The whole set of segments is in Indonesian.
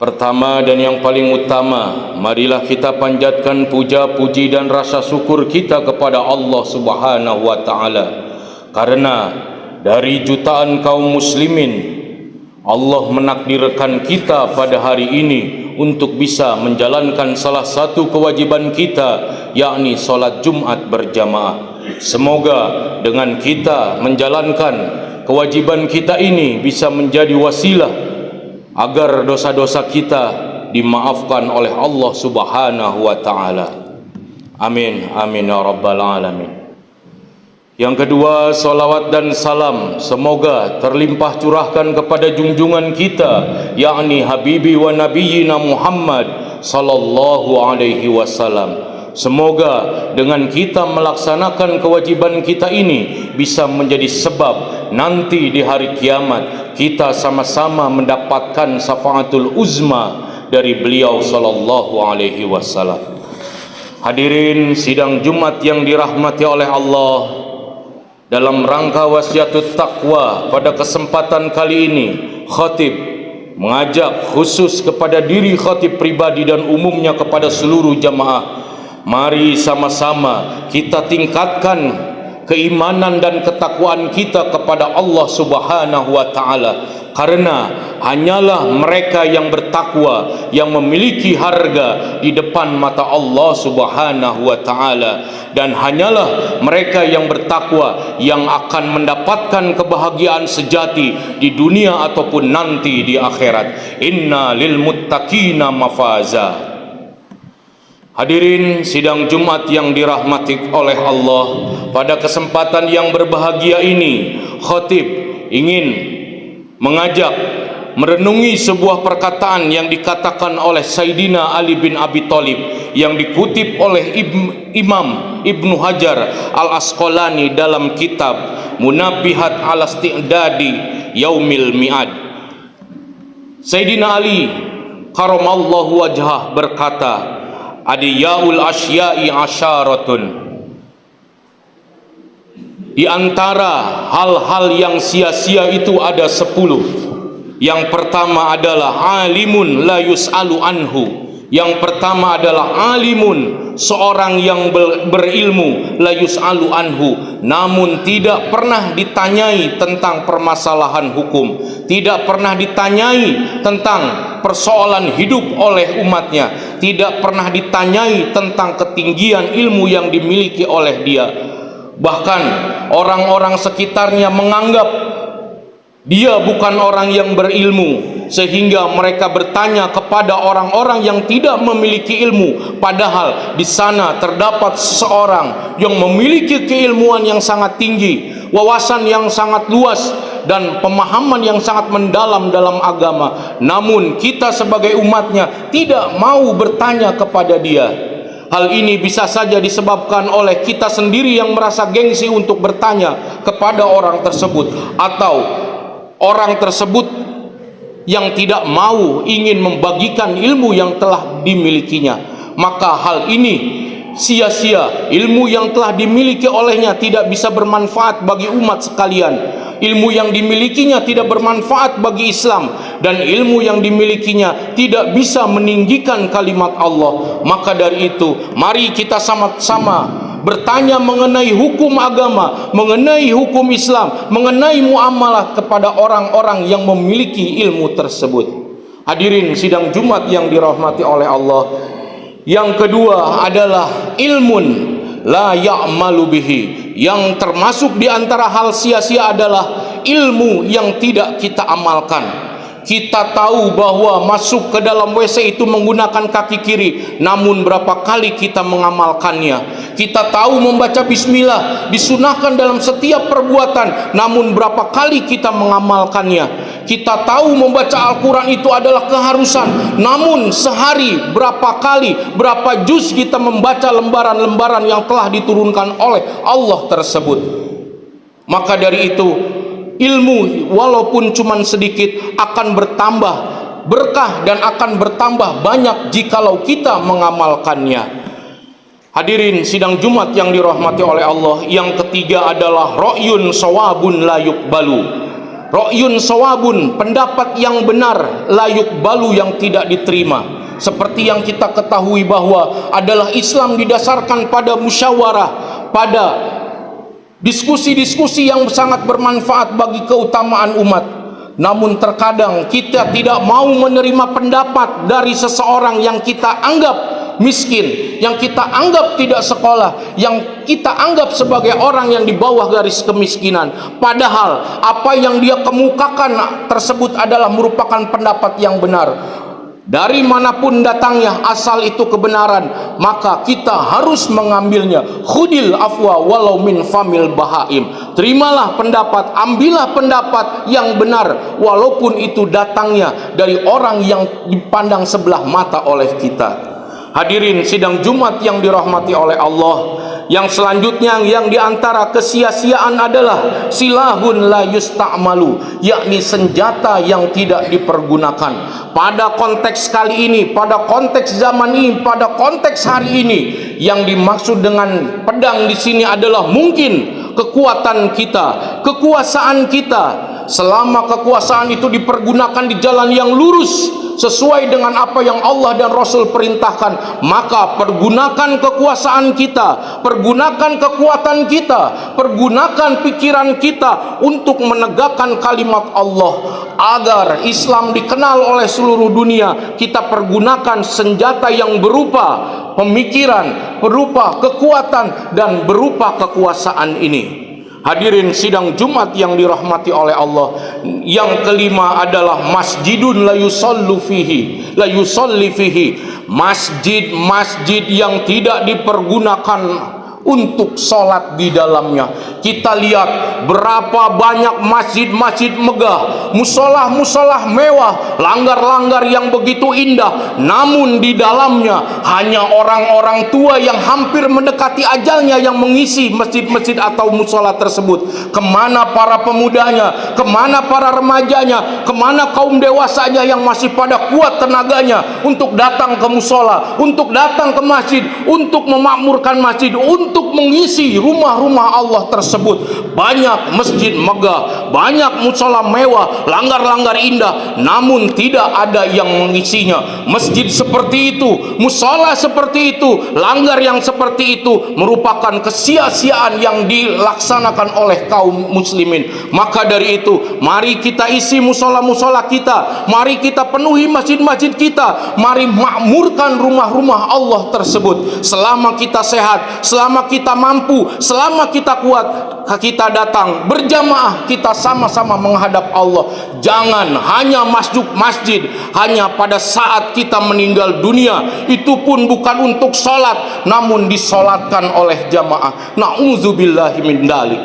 Pertama dan yang paling utama, marilah kita panjatkan puja, puji dan rasa syukur kita kepada Allah Subhanahu wa taala. Karena dari jutaan kaum muslimin, Allah menakdirkan kita pada hari ini untuk bisa menjalankan salah satu kewajiban kita, yakni solat Jumat berjamaah. Semoga dengan kita menjalankan kewajiban kita ini bisa menjadi wasilah agar dosa-dosa kita dimaafkan oleh Allah Subhanahu wa taala. Amin amin ya rabbal alamin. Yang kedua, salawat dan salam semoga terlimpah curahkan kepada junjungan kita, yakni Habibi wa Nabiyina Muhammad sallallahu alaihi wasallam. Semoga dengan kita melaksanakan kewajiban kita ini bisa menjadi sebab nanti di hari kiamat kita sama-sama mendapatkan syafaatul uzma dari beliau sallallahu alaihi wasallam. Hadirin sidang Jumat yang dirahmati oleh Allah, dalam rangka wasiatut taqwa pada kesempatan kali ini, khatib mengajak khusus kepada diri khatib pribadi dan umumnya kepada seluruh jamaah, mari sama-sama kita tingkatkan keimanan dan ketakwaan kita kepada Allah Subhanahu wa taala, karena hanyalah mereka yang bertakwa yang memiliki harga di depan mata Allah Subhanahu wa taala, dan hanyalah mereka yang bertakwa yang akan mendapatkan kebahagiaan sejati di dunia ataupun nanti di akhirat. Inna lil muttaqina mafaza. Hadirin sidang Jumat yang dirahmati oleh Allah, pada kesempatan yang berbahagia ini khatib ingin mengajak merenungi sebuah perkataan yang dikatakan oleh Sayyidina Ali bin Abi Thalib yang dikutip oleh Imam Ibnu Hajar Al-Asqalani dalam kitab Munabbihat ala Isti'dadi Yaumil Mi'ad. Sayyidina Ali karamallahu wajhah berkata, adiyaul asya'i asyaratun, di antara hal-hal yang sia-sia itu ada 10. Yang pertama adalah alimun la yus'alu anhu. Yang pertama adalah alimun, seorang yang berilmu, la yus'alu anhu, namun tidak pernah ditanyai tentang permasalahan hukum, tidak pernah ditanyai tentang persoalan hidup oleh umatnya, tidak pernah ditanyai tentang ketinggian ilmu yang dimiliki oleh dia. Bahkan orang-orang sekitarnya menganggap dia bukan orang yang berilmu, sehingga mereka bertanya kepada orang-orang yang tidak memiliki ilmu, padahal di sana terdapat seseorang yang memiliki keilmuan yang sangat tinggi, wawasan yang sangat luas, dan pemahaman yang sangat mendalam dalam agama. Namun kita sebagai umatnya tidak mau bertanya kepada dia. Hal ini bisa saja disebabkan oleh kita sendiri yang merasa gengsi untuk bertanya kepada orang tersebut, atau orang tersebut yang tidak mau ingin membagikan ilmu yang telah dimilikinya. Maka hal ini sia-sia, ilmu yang telah dimiliki olehnya tidak bisa bermanfaat bagi umat sekalian. Ilmu yang dimilikinya tidak bermanfaat bagi Islam, dan ilmu yang dimilikinya tidak bisa meninggikan kalimat Allah. Maka dari itu, mari kita sama-sama bertanya mengenai hukum agama, mengenai hukum Islam, mengenai muamalah kepada orang-orang yang memiliki ilmu tersebut. Hadirin sidang Jumat yang dirahmati oleh Allah, yang kedua adalah ilmun la ya'malu bihi. Yang termasuk di antara hal sia-sia adalah ilmu yang tidak kita amalkan. Kita tahu bahwa masuk ke dalam WC itu menggunakan kaki kiri, namun berapa kali kita mengamalkannya? Kita tahu membaca bismillah disunahkan dalam setiap perbuatan, namun berapa kali kita mengamalkannya? Kita tahu membaca Al-Quran itu adalah keharusan, namun sehari berapa kali, berapa juz kita membaca lembaran-lembaran yang telah diturunkan oleh Allah tersebut? Maka dari itu, ilmu walaupun cuma sedikit akan bertambah berkah dan akan bertambah banyak jikalau kita mengamalkannya. Hadirin sidang Jumat yang dirahmati oleh Allah, yang ketiga adalah ra'yun shawabun la yuqbalu. Ra'yun sawabun, pendapat yang benar, la yuqbalu, yang tidak diterima. Seperti yang kita ketahui bahwa adalah Islam didasarkan pada musyawarah, pada diskusi-diskusi yang sangat bermanfaat bagi keutamaan umat. Namun terkadang kita tidak mau menerima pendapat dari seseorang yang kita anggap miskin, yang kita anggap tidak sekolah, yang kita anggap sebagai orang yang di bawah garis kemiskinan. Padahal apa yang dia kemukakan tersebut adalah merupakan pendapat yang benar. Dari manapun datangnya, asal itu kebenaran, maka kita harus mengambilnya. Khudil afwa walau min famil bahaim. Terimalah pendapat, ambillah pendapat yang benar, walaupun itu datangnya dari orang yang dipandang sebelah mata oleh kita. Hadirin sidang Jumat yang dirahmati oleh Allah, yang selanjutnya yang diantara kesia-siaan adalah silahun la yusta'malu, yakni senjata yang tidak dipergunakan. Pada konteks kali ini, pada konteks zaman ini, pada konteks hari ini, yang dimaksud dengan pedang di sini adalah mungkin kekuatan kita, kekuasaan kita. Selama kekuasaan itu dipergunakan di jalan yang lurus sesuai dengan apa yang Allah dan Rasul perintahkan, maka pergunakan kekuasaan kita, pergunakan kekuatan kita, pergunakan pikiran kita untuk menegakkan kalimat Allah agar Islam dikenal oleh seluruh dunia. Kita pergunakan senjata yang berupa pemikiran, berupa kekuatan, dan berupa kekuasaan ini. Hadirin sidang Jumat yang dirahmati oleh Allah, yang kelima adalah masjidun la yusalli fihi, masjid-masjid yang tidak dipergunakan untuk sholat di dalamnya. Kita lihat berapa banyak masjid-masjid megah, musolah-musolah mewah, langgar-langgar yang begitu indah, namun di dalamnya hanya orang-orang tua yang hampir mendekati ajalnya yang mengisi masjid-masjid atau musolah tersebut. Kemana para pemudanya, kemana para remajanya, kemana kaum dewasanya yang masih pada kuat tenaganya untuk datang ke musola, untuk datang ke masjid, untuk memakmurkan masjid, untuk mengisi rumah-rumah Allah tersebut. Banyak masjid megah, banyak musola mewah, langgar-langgar indah, namun tidak ada yang mengisinya. Masjid seperti itu, musola seperti itu, langgar yang seperti itu merupakan kesia-siaan yang dilaksanakan oleh kaum muslimin. Maka dari itu, mari kita isi musola-musola kita, mari kita penuhi masjid-masjid kita, mari makmurkan rumah-rumah Allah tersebut. Selama kita sehat, selama kita mampu, selama kita kuat, kita datang berjamaah, kita sama-sama menghadap Allah. Jangan hanya masuk masjid hanya pada saat kita meninggal dunia, itu pun bukan untuk sholat, namun disolatkan oleh jamaah. Na'udzubillahi min dzalik.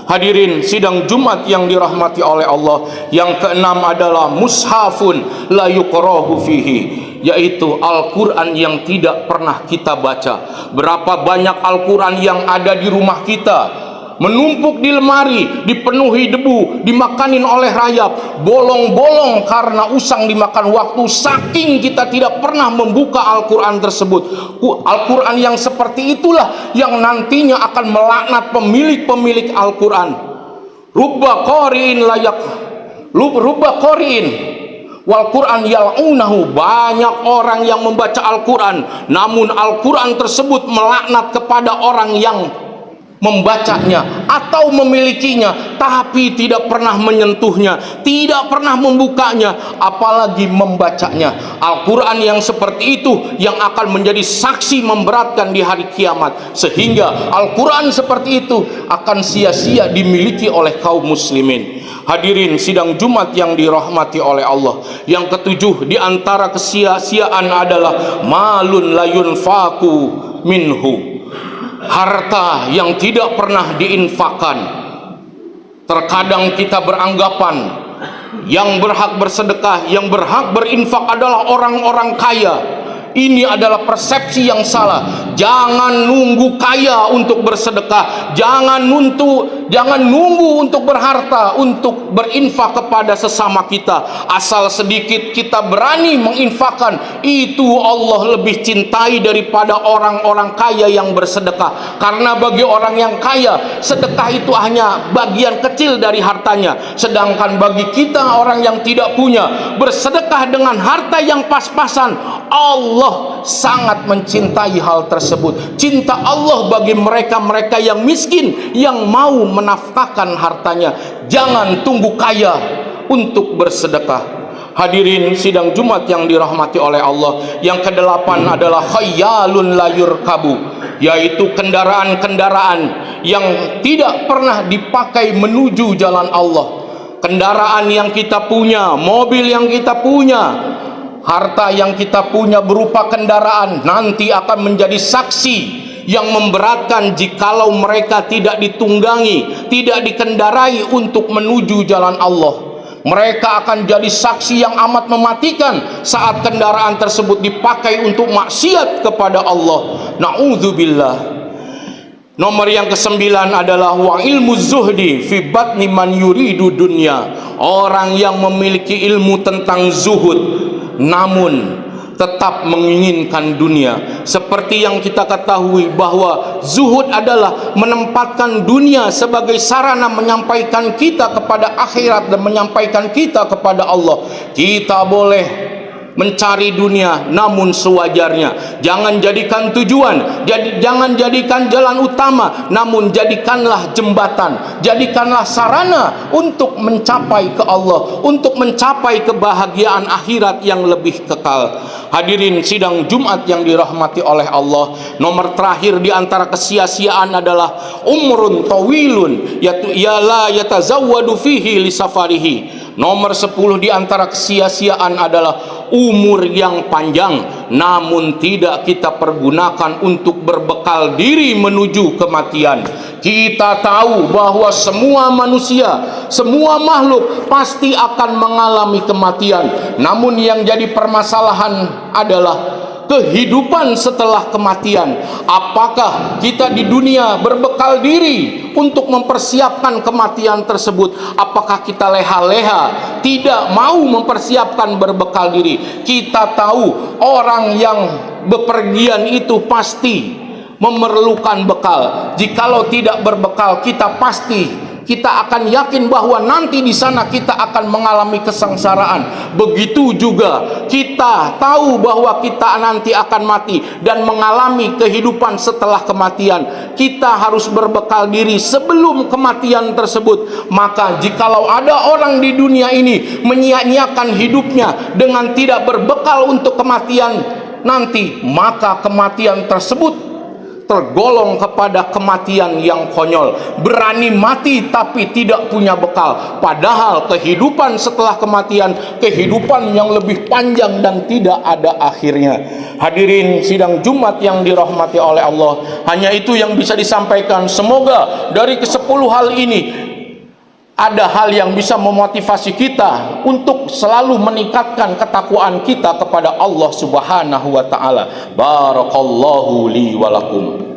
Hadirin sidang Jumat yang dirahmati oleh Allah, yang keenam adalah mushafun la yuqrahu fihi, yaitu Al-Quran yang tidak pernah kita baca. Berapa banyak Al-Quran yang ada di rumah kita, menumpuk di lemari, dipenuhi debu, dimakanin oleh rayap, bolong-bolong karena usang dimakan waktu, saking kita tidak pernah membuka Al-Quran tersebut. Al-Quran yang seperti itulah yang nantinya akan melaknat pemilik-pemilik Al-Quran. Rubba qari'in wal Quran yal'unahu, banyak orang yang membaca Al-Quran, namun Al-Quran tersebut melaknat kepada orang yang membacanya atau memilikinya tapi tidak pernah menyentuhnya, tidak pernah membukanya, apalagi membacanya. Al-Quran yang seperti itu yang akan menjadi saksi memberatkan di hari kiamat, sehingga Al-Quran seperti itu akan sia-sia dimiliki oleh kaum muslimin. Hadirin sidang Jumat yang dirahmati oleh Allah, yang ketujuh di antara kesia-siaan adalah malun la yunfaku minhu, harta yang tidak pernah diinfakkan. Terkadang kita beranggapan yang berhak bersedekah, yang berhak berinfak adalah orang-orang kaya, Ini adalah persepsi yang salah. Jangan nunggu kaya untuk bersedekah. Jangan nunggu untuk berharta, untuk berinfak kepada sesama kita. Asal sedikit kita berani menginfakkan, itu Allah lebih cintai daripada orang-orang kaya yang bersedekah. Karena bagi orang yang kaya, sedekah itu hanya bagian kecil dari hartanya. Sedangkan bagi kita orang yang tidak punya, bersedekah dengan harta yang pas-pasan, Allah sangat mencintai hal tersebut. Cinta Allah bagi mereka-mereka yang miskin, yang mau menafkahkan hartanya. Jangan tunggu kaya untuk bersedekah. Hadirin sidang Jumat yang dirahmati oleh Allah, yang kedelapan adalah khayalun la yurkabu, yaitu kendaraan-kendaraan yang tidak pernah dipakai menuju jalan Allah. Kendaraan yang kita punya, mobil yang kita punya, harta yang kita punya berupa kendaraan, nanti akan menjadi saksi yang memberatkan jikalau mereka tidak ditunggangi, tidak dikendarai untuk menuju jalan Allah. Mereka akan jadi saksi yang amat mematikan saat kendaraan tersebut dipakai untuk maksiat kepada Allah. Na'udzubillah. Nomor yang kesembilan adalah wa ilmu zuhdi fi batni man yuridu dunya. Orang yang memiliki ilmu tentang zuhud namun tetap menginginkan dunia. Seperti yang kita ketahui bahwa zuhud adalah menempatkan dunia sebagai sarana menyampaikan kita kepada akhirat dan menyampaikan kita kepada Allah. Kita boleh mencari dunia namun sewajarnya. Jangan jadikan tujuan, jangan jadikan jalan utama, namun jadikanlah jembatan, jadikanlah sarana untuk mencapai ke Allah, untuk mencapai kebahagiaan akhirat yang lebih kekal. Hadirin sidang Jumat yang dirahmati oleh Allah, nomor terakhir di antara kesia-siaan adalah umrun tawilun yala yatazawwadu fihi li safarihi. Nomor 10 di antara kesia-siaan adalah umur yang panjang namun tidak kita pergunakan untuk berbekal diri menuju kematian. Kita tahu bahwa semua manusia, semua makhluk pasti akan mengalami kematian. Namun yang jadi permasalahan adalah kehidupan setelah kematian. Apakah kita di dunia berbekal diri untuk mempersiapkan kematian tersebut? Apakah kita leha-leha, tidak mau mempersiapkan berbekal diri? Kita tahu orang yang bepergian itu pasti memerlukan bekal. Jikalau tidak berbekal, kita akan yakin bahwa nanti di sana kita akan mengalami kesengsaraan. Begitu juga kita tahu bahwa kita nanti akan mati dan mengalami kehidupan setelah kematian. Kita harus berbekal diri sebelum kematian tersebut. Maka jikalau ada orang di dunia ini menyia-nyiakan hidupnya dengan tidak berbekal untuk kematian nanti, maka kematian tersebut tergolong kepada kematian yang konyol. Berani mati tapi tidak punya bekal. Padahal kehidupan setelah kematian, kehidupan yang lebih panjang dan tidak ada akhirnya. Hadirin sidang Jumat yang dirahmati oleh Allah, hanya itu yang bisa disampaikan. Semoga dari ke-10 hal ini ada hal yang bisa memotivasi kita untuk selalu meningkatkan ketakwaan kita kepada Allah Subhanahu wa taala. Barakallahu li wa lakum.